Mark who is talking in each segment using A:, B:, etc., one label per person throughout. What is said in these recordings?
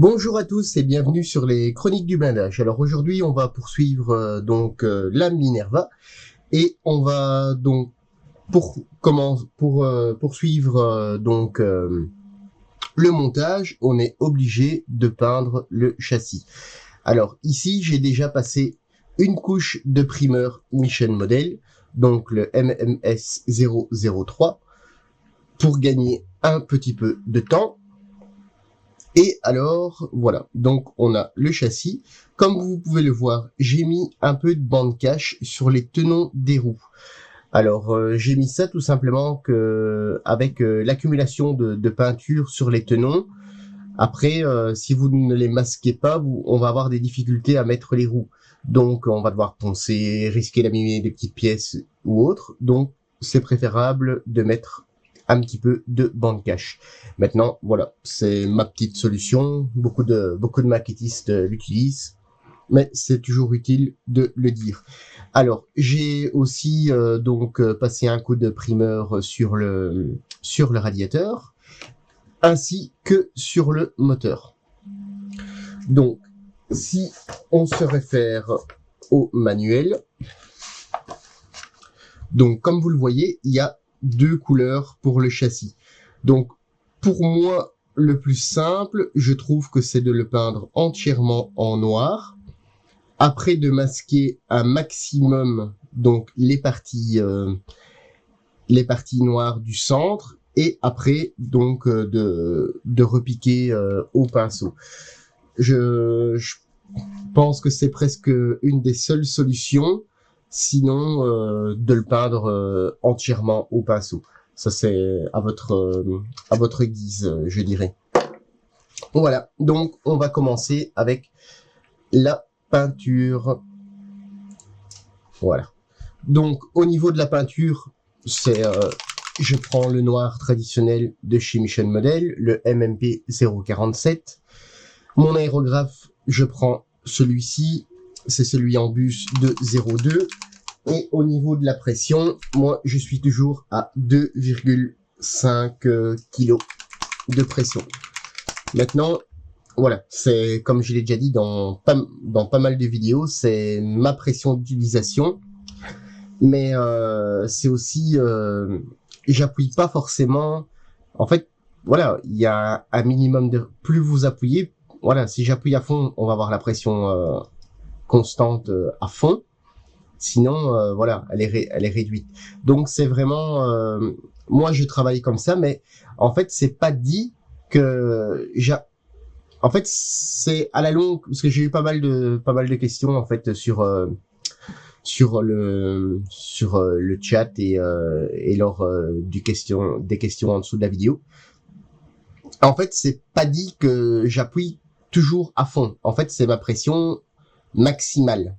A: Bonjour à tous et bienvenue sur les Chroniques du blindage. Alors aujourd'hui, on va poursuivre la Minerva et on va donc poursuivre le montage, on est obligé de peindre le châssis. Alors ici, j'ai déjà passé une couche de primeur Mission Model, donc le MMS 003, pour gagner un petit peu de temps. Et alors, voilà, donc on a le châssis. Comme vous pouvez le voir, j'ai mis un peu de bande cache sur les tenons des roues. Alors, j'ai mis ça tout simplement que avec l'accumulation de peinture sur les tenons. Après, si vous ne les masquez pas, on va avoir des difficultés à mettre les roues. Donc, on va devoir poncer, risquer d'abîmer des petites pièces ou autres. Donc, c'est préférable de mettre un petit peu de bande cache. Maintenant, voilà, c'est ma petite solution. Beaucoup de maquettistes l'utilisent, mais c'est toujours utile de le dire. Alors, j'ai aussi passé un coup de primeur sur le radiateur, ainsi que sur le moteur. Donc, si on se réfère au manuel, donc comme vous le voyez, il y a deux couleurs pour le châssis. Donc, pour moi, le plus simple, je trouve que c'est de le peindre entièrement en noir. Après, de masquer un maximum donc les parties noires du centre, et après donc de repiquer au pinceau. Je pense que c'est presque une des seules solutions. Sinon, de le peindre entièrement au pinceau. Ça, c'est à votre guise, je dirais. Voilà, donc on va commencer avec la peinture. Voilà. Donc, au niveau de la peinture, je prends le noir traditionnel de chez Mission Model, le MMP 047. Mon aérographe, je prends celui-ci. C'est celui en bus de 0,2. Et au niveau de la pression, moi, je suis toujours à 2,5 kg de pression. Maintenant, voilà, c'est comme je l'ai déjà dit dans pas mal de vidéos, c'est ma pression d'utilisation. Mais c'est aussi, j'appuie pas forcément. En fait, voilà, il y a un minimum de. Plus vous appuyez, voilà, si j'appuie à fond, on va avoir la pression constante à fond. Sinon, voilà, elle est réduite. Donc c'est vraiment, moi je travaille comme ça, mais en fait c'est pas dit que en fait c'est à la longue, parce que j'ai eu pas mal de questions en fait sur le chat et lors des questions en dessous de la vidéo. En fait c'est pas dit que j'appuie toujours à fond. En fait c'est ma pression maximale.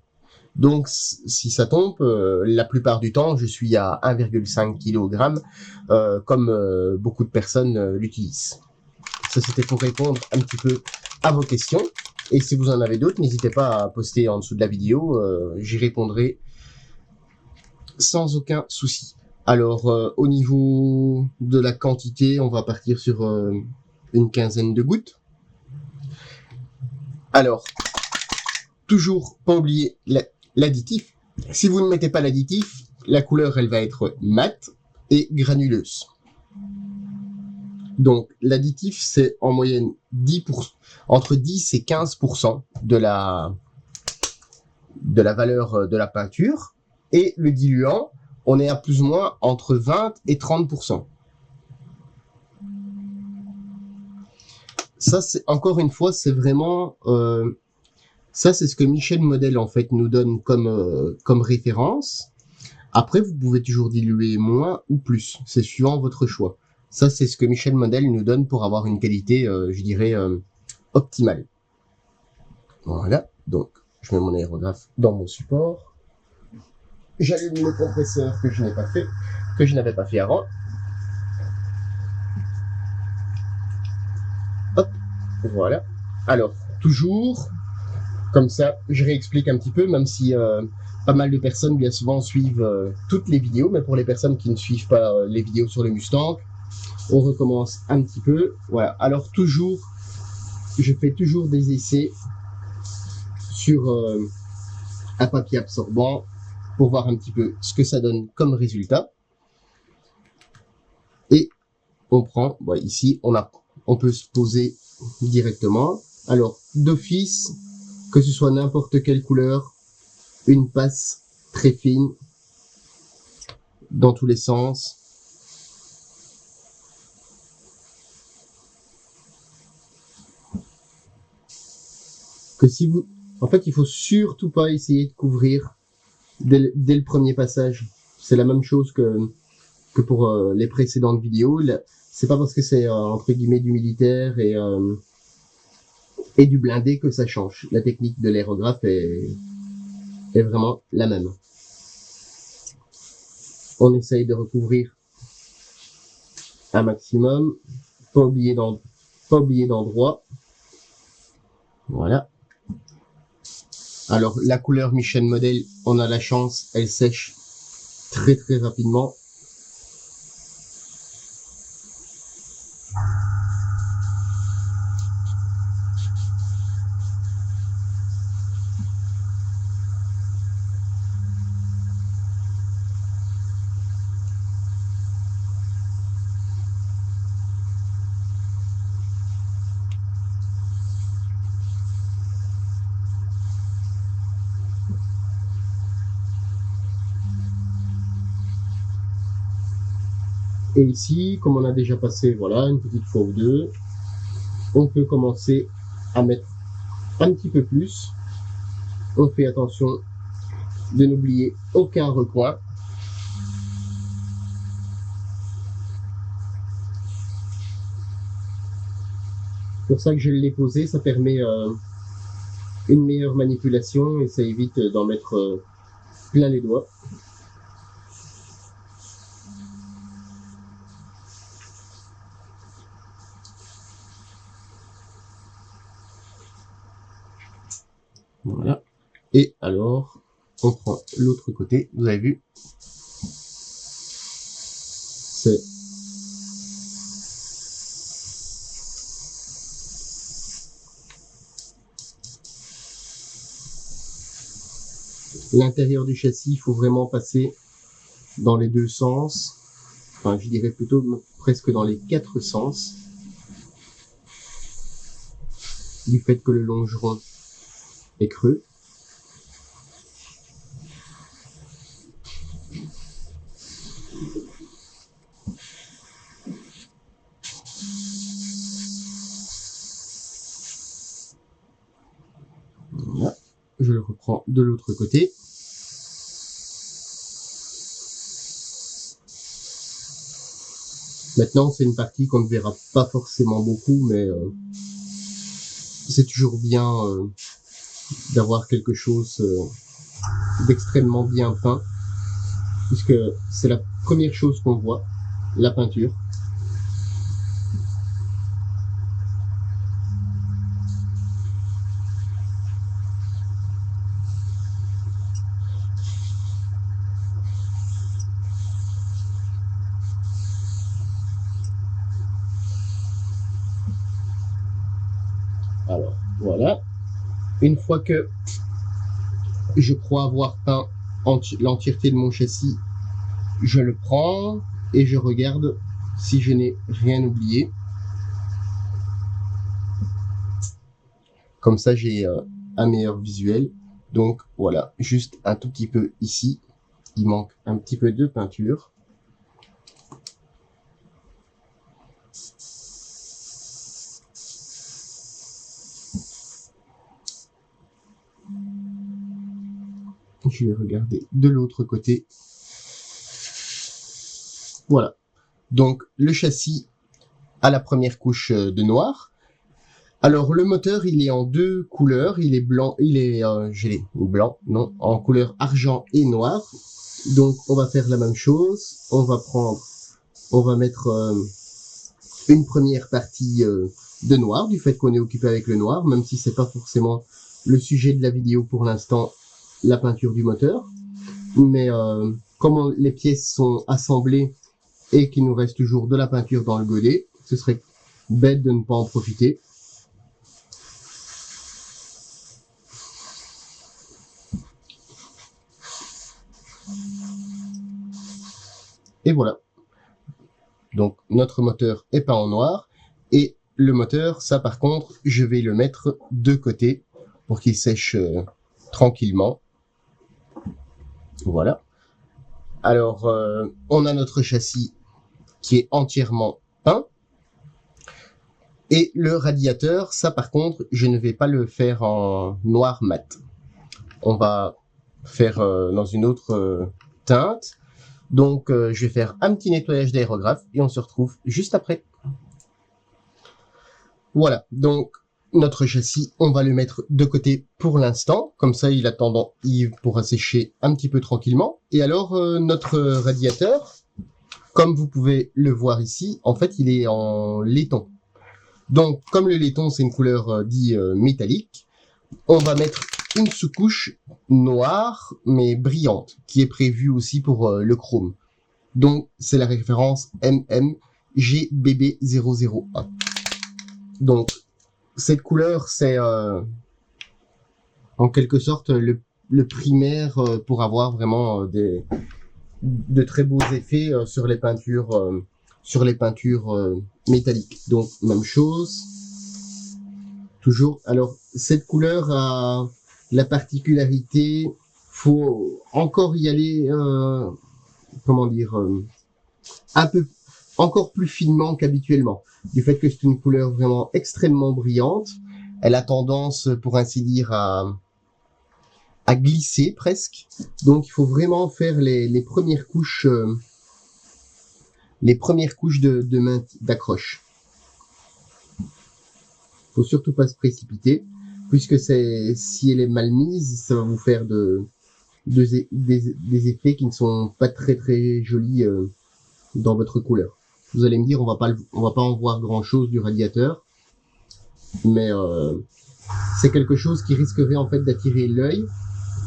A: Donc, si ça tombe, la plupart du temps, je suis à 1,5 kg, comme beaucoup de personnes l'utilisent. Ça, c'était pour répondre un petit peu à vos questions. Et si vous en avez d'autres, n'hésitez pas à poster en dessous de la vidéo. J'y répondrai sans aucun souci. Alors, au niveau de la quantité, on va partir sur une quinzaine de gouttes. Alors, toujours pas oublier l'additif. Si vous ne mettez pas l'additif, la couleur, elle va être mate et granuleuse. Donc, l'additif, c'est en moyenne entre 10 et 15% de la valeur de la peinture. Et le diluant, on est à plus ou moins entre 20 et 30%. Ça, c'est encore une fois, c'est vraiment... ça, c'est ce que Mission Model, en fait, nous donne comme référence. Après, vous pouvez toujours diluer moins ou plus. C'est suivant votre choix. Ça, c'est ce que Mission Model nous donne pour avoir une qualité, je dirais, optimale. Voilà. Donc, je mets mon aérographe dans mon support. J'allume le compresseur que je n'avais pas fait avant. Hop. Voilà. Alors, toujours... Comme ça, je réexplique un petit peu, même si pas mal de personnes bien souvent suivent toutes les vidéos, mais pour les personnes qui ne suivent pas les vidéos sur les Mustangs, on recommence un petit peu. Voilà. Alors toujours je fais toujours des essais sur un papier absorbant pour voir un petit peu ce que ça donne comme résultat. Et on prend, bon, ici, on peut se poser directement. Alors, d'office, que ce soit n'importe quelle couleur, une passe très fine, dans tous les sens. Que si vous, en fait, il faut surtout pas essayer de couvrir dès le premier passage. C'est la même chose que pour les précédentes vidéos. C'est pas parce que c'est entre guillemets du militaire et du blindé que ça change. La technique de l'aérographe est vraiment la même. On essaye de recouvrir un maximum, pas oublier d'endroit. Voilà. Alors la couleur Mission Model, on a la chance, elle sèche très très rapidement. Et ici, comme on a déjà passé, voilà, une petite fois ou deux, on peut commencer à mettre un petit peu plus. On fait attention de n'oublier aucun recoin. C'est pour ça que je l'ai posé, ça permet une meilleure manipulation et ça évite d'en mettre plein les doigts. Voilà. Et alors, on prend l'autre côté. Vous avez vu, c'est l'intérieur du châssis. Il faut vraiment passer dans les deux sens. Enfin, je dirais plutôt presque dans les quatre sens. Du fait que le longeron est creux. Voilà. Je le reprends de l'autre côté. Maintenant, c'est une partie qu'on ne verra pas forcément beaucoup, mais c'est toujours bien d'avoir quelque chose d'extrêmement bien peint, puisque c'est la première chose qu'on voit, la peinture. Alors, voilà. Une fois que je crois avoir peint l'entièreté de mon châssis, je le prends et je regarde si je n'ai rien oublié. Comme ça, j'ai un meilleur visuel. Donc voilà, juste un tout petit peu ici. Il manque un petit peu de peinture. Je vais regarder de l'autre côté. Voilà. Donc le châssis a la première couche de noir. Alors le moteur, il est en deux couleurs. Il est blanc, il est gelé ou blanc, non, en couleur argent et noir. Donc on va faire la même chose. On va mettre une première partie de noir, du fait qu'on est occupé avec le noir, même si c'est pas forcément le sujet de la vidéo pour l'instant, la peinture du moteur. Mais comme les pièces sont assemblées et qu'il nous reste toujours de la peinture dans le godet, ce serait bête de ne pas en profiter. Et voilà. Donc notre moteur est peint en noir. Et le moteur, ça par contre, je vais le mettre de côté pour qu'il sèche tranquillement. Voilà. Alors, on a notre châssis qui est entièrement peint. Et le radiateur, ça par contre, je ne vais pas le faire en noir mat. On va faire dans une autre teinte. Donc, je vais faire un petit nettoyage d'aérographe et on se retrouve juste après. Voilà, donc notre châssis, on va le mettre de côté pour l'instant. Comme ça, il pourra sécher un petit peu tranquillement. Et alors, notre radiateur, comme vous pouvez le voir ici, en fait, il est en laiton. Donc, comme le laiton, c'est une couleur dit métallique, on va mettre une sous-couche noire, mais brillante, qui est prévue aussi pour le chrome. Donc, c'est la référence MMGBB001. Donc, cette couleur, c'est en quelque sorte le primaire pour avoir vraiment de très beaux effets sur les peintures métalliques. Donc, même chose. Toujours. Alors, cette couleur a la particularité, faut encore y aller, comment dire, un peu encore plus finement qu'habituellement. Du fait que c'est une couleur vraiment extrêmement brillante, elle a tendance, pour ainsi dire, à glisser presque. Donc, il faut vraiment faire les premières couches d'accroche. Faut surtout pas se précipiter, puisque si elle est mal mise, ça va vous faire des effets qui ne sont pas très très jolis dans votre couleur. Vous allez me dire, on va pas en voir grand chose du radiateur, mais c'est quelque chose qui risquerait en fait d'attirer l'œil,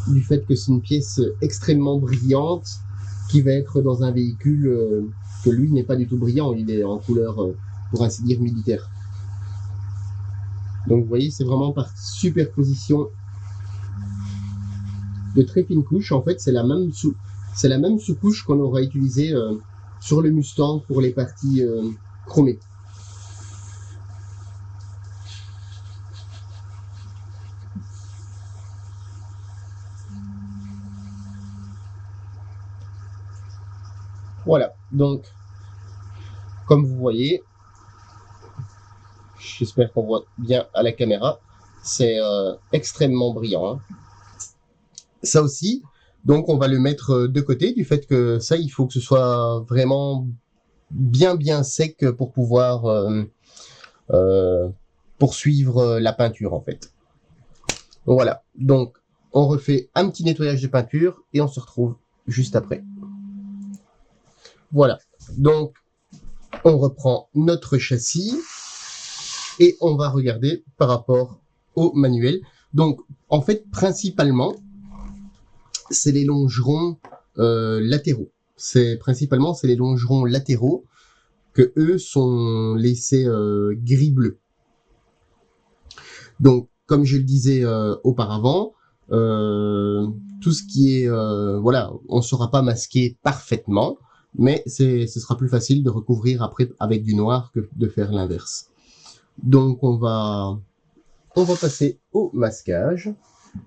A: du fait que c'est une pièce extrêmement brillante qui va être dans un véhicule que lui n'est pas du tout brillant, il est en couleur, pour ainsi dire, militaire. Donc vous voyez, c'est vraiment par superposition de très fines couches. En fait, c'est la même sous-couche qu'on aura utilisée sur le Mustang pour les parties chromées. Voilà, donc comme vous voyez, j'espère qu'on voit bien à la caméra, c'est extrêmement brillant. Hein. Ça aussi, donc on va le mettre de côté, du fait que ça, il faut que ce soit vraiment bien sec pour pouvoir poursuivre la peinture en fait. Voilà, donc on refait un petit nettoyage de peinture et on se retrouve juste après. Voilà, donc on reprend notre châssis et on va regarder par rapport au manuel. Donc en fait, principalement, c'est les longerons latéraux. Principalement les longerons latéraux que eux sont laissés gris-bleu. Donc, comme je le disais auparavant, tout ce qui est voilà, on ne saura pas masquer parfaitement, mais ce sera plus facile de recouvrir après avec du noir que de faire l'inverse. Donc on va passer au masquage.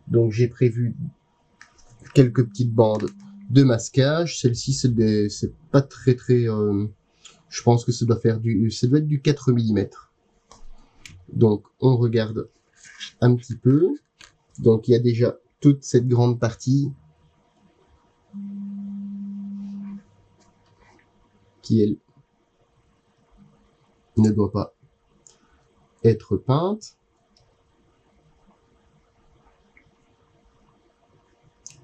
A: Donc j'ai prévu quelques petites bandes de masquage. Celle-ci c'est pas très je pense que ça doit être du 4 mm. Donc on regarde un petit peu. Donc il y a déjà toute cette grande partie qui elle ne doit pas être peinte.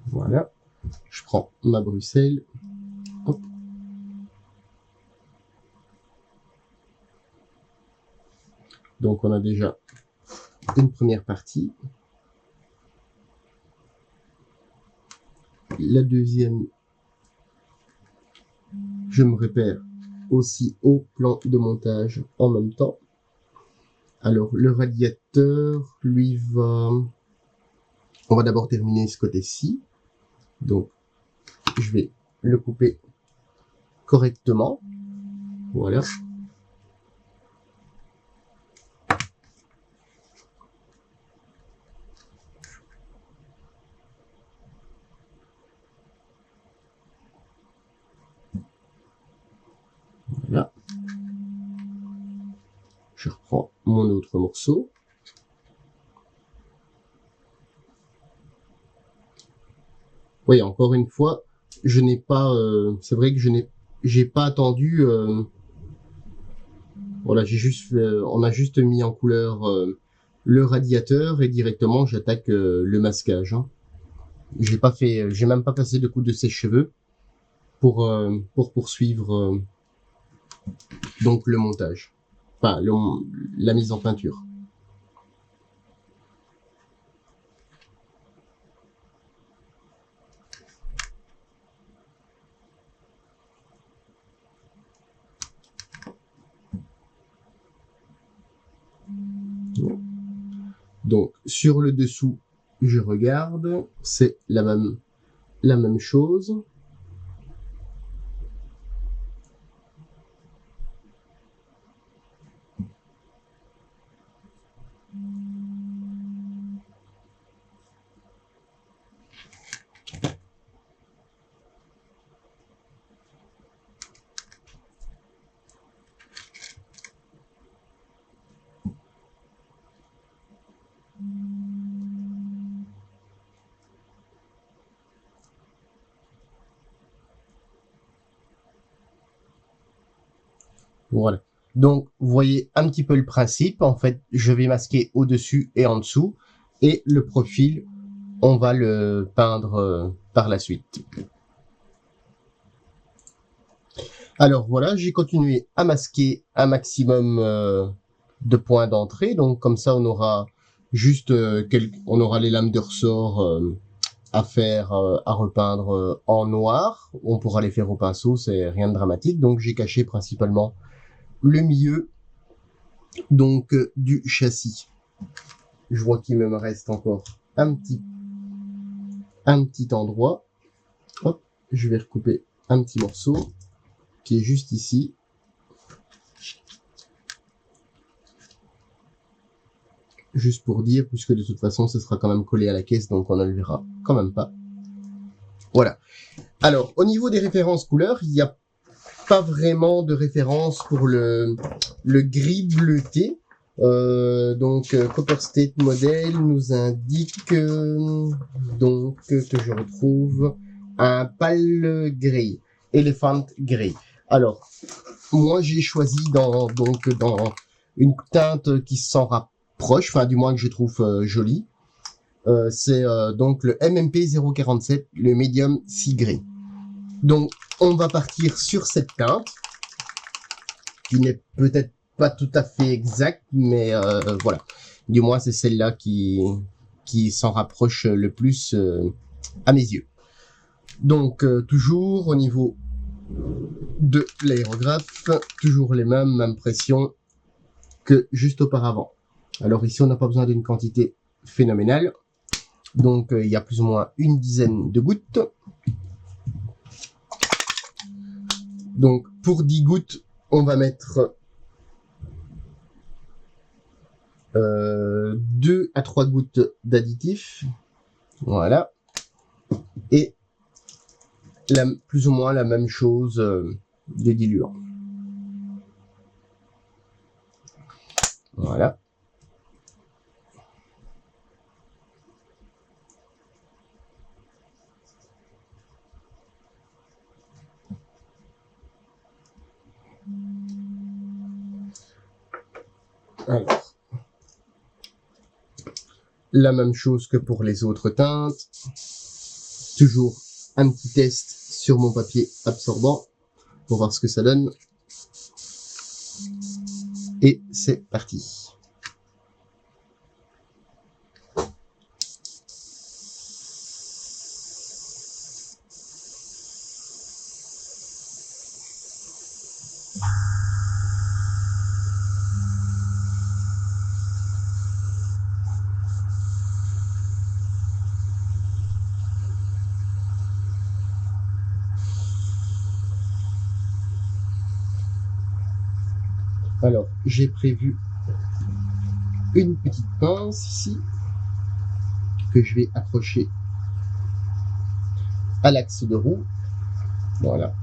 A: Voilà. Je prends ma Bruxelles. Hop. Donc on a déjà une première partie. La deuxième, je me repère aussi au plan de montage en même temps. Alors le radiateur, lui on va d'abord terminer ce côté-ci. Donc je vais le couper correctement. Voilà. Voilà. Je reprends mon autre morceau. Oui, encore une fois, je n'ai pas. C'est vrai que j'ai pas attendu. Voilà, on a juste mis en couleur le radiateur et directement j'attaque le masquage. Hein. J'ai même pas passé de coup de sèche-cheveux pour poursuivre donc le montage, enfin la mise en peinture. Donc sur le dessous, je regarde, c'est la même chose. Voilà. Donc, vous voyez un petit peu le principe. En fait, je vais masquer au-dessus et en dessous. Et le profil, on va le peindre par la suite. Alors voilà, j'ai continué à masquer un maximum de points d'entrée. Donc comme ça, on aura juste on aura les lames de ressort à faire, à repeindre en noir. On pourra les faire au pinceau, c'est rien de dramatique. Donc j'ai caché principalement le milieu donc du châssis. Je vois qu'il me reste encore un petit endroit. Hop, je vais recouper un petit morceau qui est juste ici. Juste pour dire, puisque de toute façon, ce sera quand même collé à la caisse, donc on ne le verra quand même pas. Voilà. Alors, au niveau des références couleurs, il n'y a pas vraiment de référence pour le gris bleuté. Donc, Copper State Model nous indique donc que je retrouve un pâle gris, Elephant Grey. Alors, moi j'ai choisi dans une teinte qui s'en rapproche, enfin du moins que je trouve jolie. C'est donc le MMP 047, le Medium Sea Grey. Donc, on va partir sur cette teinte, qui n'est peut-être pas tout à fait exacte, mais voilà. Du moins, c'est celle-là qui s'en rapproche le plus à mes yeux. Donc, toujours au niveau de l'aérographe, toujours les mêmes impressions que juste auparavant. Alors ici, on n'a pas besoin d'une quantité phénoménale. Donc, il y a plus ou moins une dizaine de gouttes. Donc, pour 10 gouttes, on va mettre 2 à 3 gouttes d'additif. Voilà. Et plus ou moins la même chose de diluant. Voilà. Alors, la même chose que pour les autres teintes. Toujours un petit test sur mon papier absorbant pour voir ce que ça donne. Et c'est parti. Alors, j'ai prévu une petite pince ici que je vais accrocher à l'axe de roue. Voilà.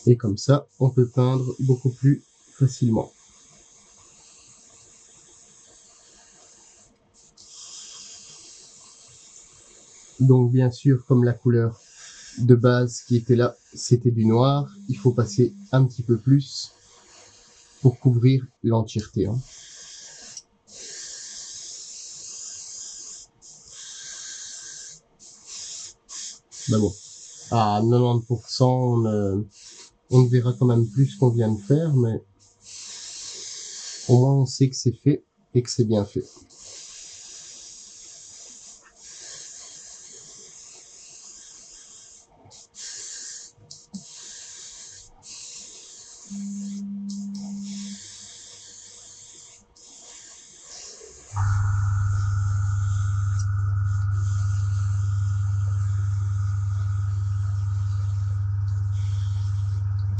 A: Et comme ça, on peut peindre beaucoup plus facilement. Donc bien sûr, comme la couleur de base qui était là, c'était du noir, il faut passer un petit peu plus pour couvrir l'entièreté. Hein. Ben bon, à 90%, on ne verra quand même plus ce qu'on vient de faire, mais au moins on sait que c'est fait et que c'est bien fait.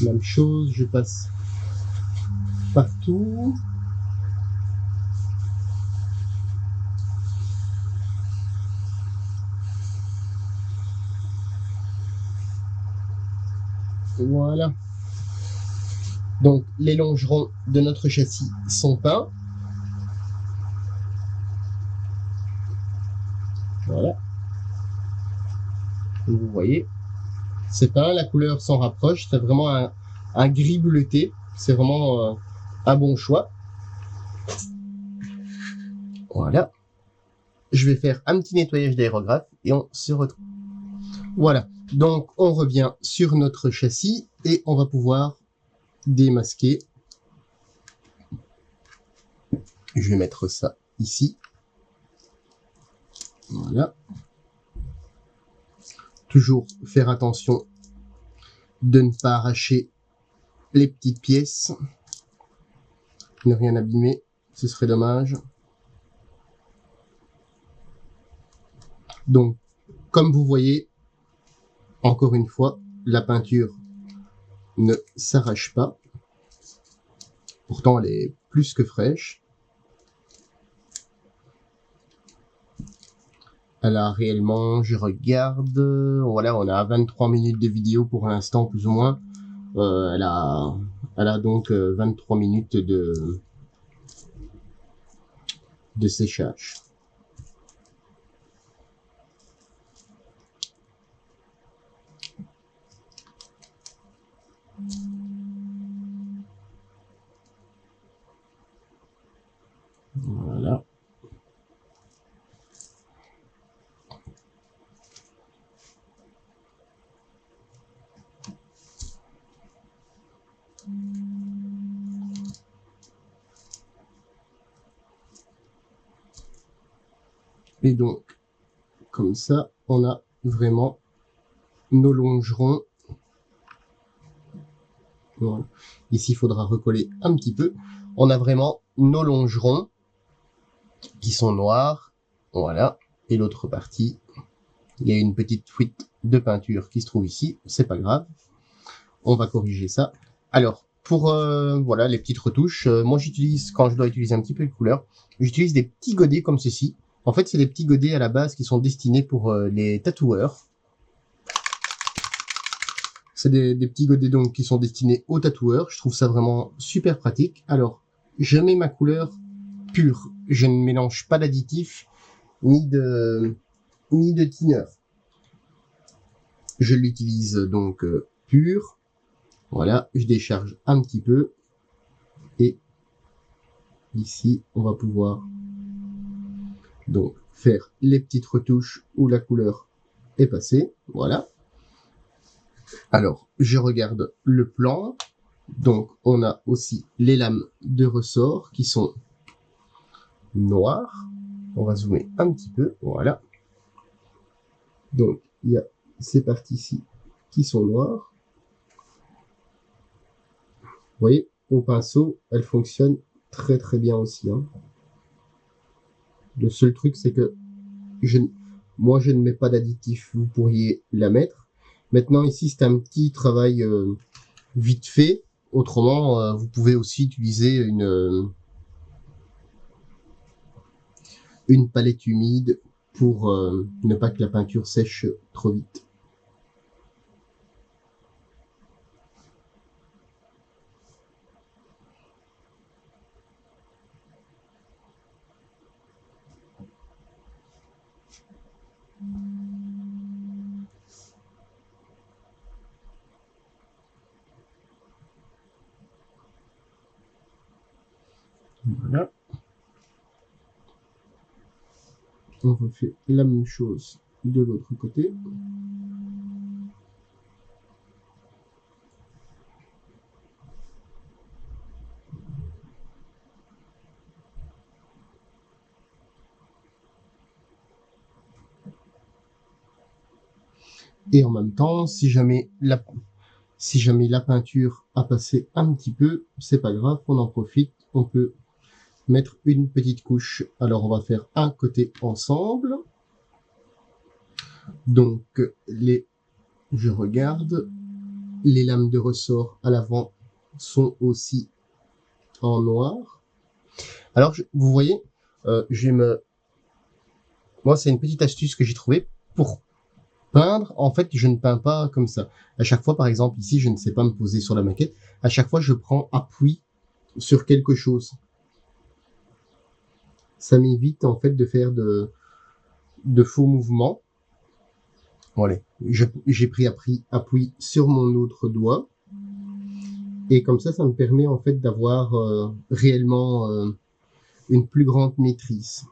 A: Même chose, je passe partout. Voilà. Donc les longerons de notre châssis sont peints. Voilà. Vous voyez, c'est peint, la couleur s'en rapproche, c'est vraiment un gris bleuté. C'est vraiment un bon choix. Voilà. Je vais faire un petit nettoyage d'aérographe et on se retrouve. Voilà. Donc on revient sur notre châssis et on va pouvoir démasquer. Je vais mettre ça ici. Voilà. Toujours faire attention de ne pas arracher les petites pièces. Ne rien abîmer, ce serait dommage. Donc, comme vous voyez, encore une fois, la peinture ne s'arrache pas. Pourtant, elle est plus que fraîche. Elle a réellement, je regarde, voilà, on a 23 minutes de vidéo pour l'instant, plus ou moins. Elle a donc 23 minutes de séchage. Voilà. Et donc, comme ça, on a vraiment nos longerons. Voilà. Ici, il faudra recoller un petit peu. On a vraiment nos longerons qui sont noirs. Voilà. Et l'autre partie, il y a une petite fuite de peinture qui se trouve ici. C'est pas grave. On va corriger ça. Alors, pour voilà les petites retouches, moi j'utilise, quand je dois utiliser un petit peu de couleur, j'utilise des petits godets comme ceci. En fait, c'est des petits godets à la base qui sont destinés pour les tatoueurs. C'est des petits godets donc qui sont destinés aux tatoueurs. Je trouve ça vraiment super pratique. Alors, je mets ma couleur pure. Je ne mélange pas d'additifs ni de thinner. Je l'utilise donc pur. Voilà, je décharge un petit peu. Et ici, on va pouvoir donc faire les petites retouches où la couleur est passée. Voilà. Alors, je regarde le plan. Donc, on a aussi les lames de ressort qui sont noires. On va zoomer un petit peu, voilà. Donc, il y a ces parties-ci qui sont noires. Vous voyez, au pinceau, elle fonctionne très très bien aussi. Hein. Le seul truc, c'est que moi, je ne mets pas d'additif. Vous pourriez la mettre. Maintenant, ici, c'est un petit travail vite fait. Autrement, vous pouvez aussi utiliser une palette humide pour ne pas que la peinture sèche trop vite. Voilà. On refait la même chose de l'autre côté. Et en même temps, si jamais la peinture a passé un petit peu, c'est pas grave, on en profite, on peut mettre une petite couche. Alors on va faire un côté ensemble. Donc je regarde, les lames de ressort à l'avant sont aussi en noir. Alors vous voyez, moi c'est une petite astuce que j'ai trouvée pour peindre. En fait, je ne peins pas comme ça. À chaque fois, par exemple, ici, je ne sais pas me poser sur la maquette. À chaque fois, je prends appui sur quelque chose. Ça m'évite en fait de faire de faux mouvements. Voilà. J'ai pris appui sur mon autre doigt. Et comme ça me permet en fait d'avoir réellement une plus grande maîtrise.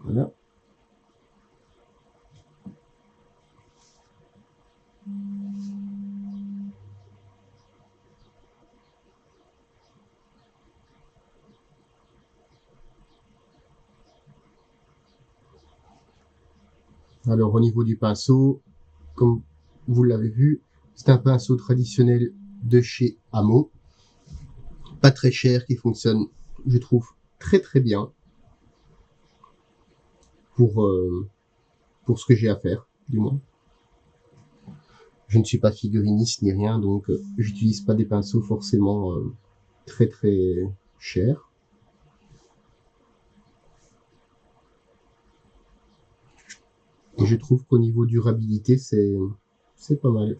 A: Voilà. Alors au niveau du pinceau, comme vous l'avez vu, c'est un pinceau traditionnel de chez Amo. Pas très cher, qui fonctionne, je trouve, très très bien pour ce que j'ai à faire, du moins. Je ne suis pas figuriniste ni rien, donc j'utilise pas des pinceaux forcément très très chers. Et je trouve qu'au niveau durabilité, c'est pas mal.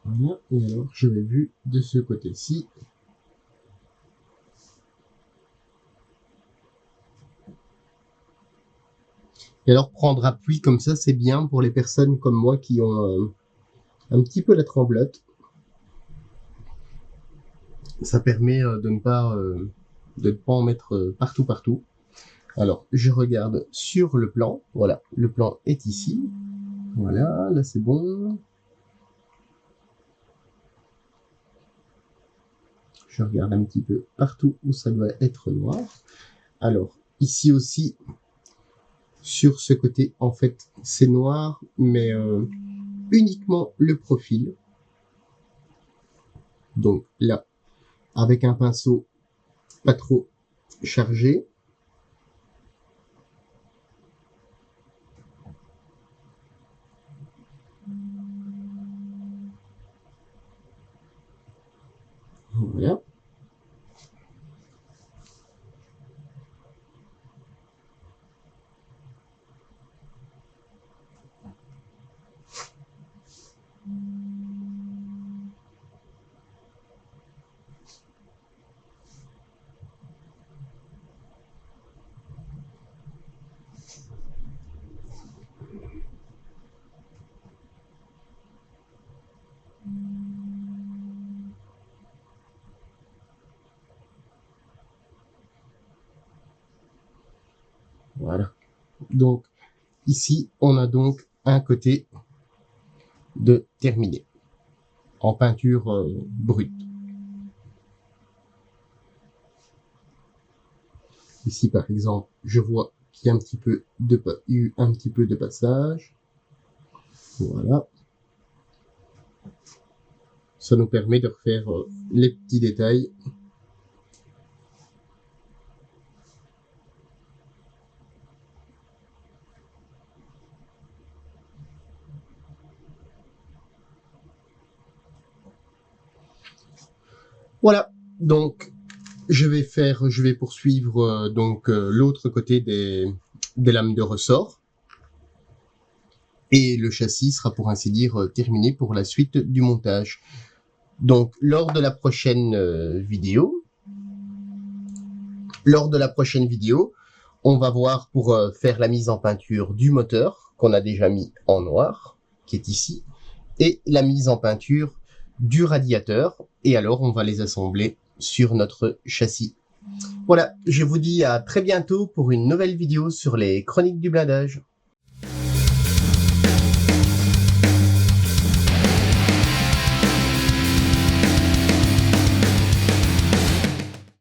A: Voilà. Et alors, je vais vu de ce côté-ci. Et alors, prendre appui comme ça, c'est bien pour les personnes comme moi qui ont un petit peu la tremblote. Ça permet de ne pas en mettre partout. Alors, je regarde sur le plan. Voilà, le plan est ici. Voilà, là c'est bon. Je regarde un petit peu partout où ça doit être noir. Alors, ici aussi, sur ce côté, en fait, c'est noir, mais uniquement le profil. Donc là, avec un pinceau pas trop chargé. Voilà. Voilà. Donc, ici, on a donc un côté de terminé en peinture brute. Ici, par exemple, je vois qu'il y a eu un petit peu de passage. Voilà. Ça nous permet de refaire les petits détails. Voilà. Donc, je vais poursuivre l'autre côté des lames de ressort. Et le châssis sera pour ainsi dire terminé pour la suite du montage. Donc, lors de la prochaine vidéo, on va voir pour faire la mise en peinture du moteur qu'on a déjà mis en noir, qui est ici, et la mise en peinture du radiateur. Et alors, on va les assembler sur notre châssis. Voilà, je vous dis à très bientôt pour une nouvelle vidéo sur les chroniques du blindage.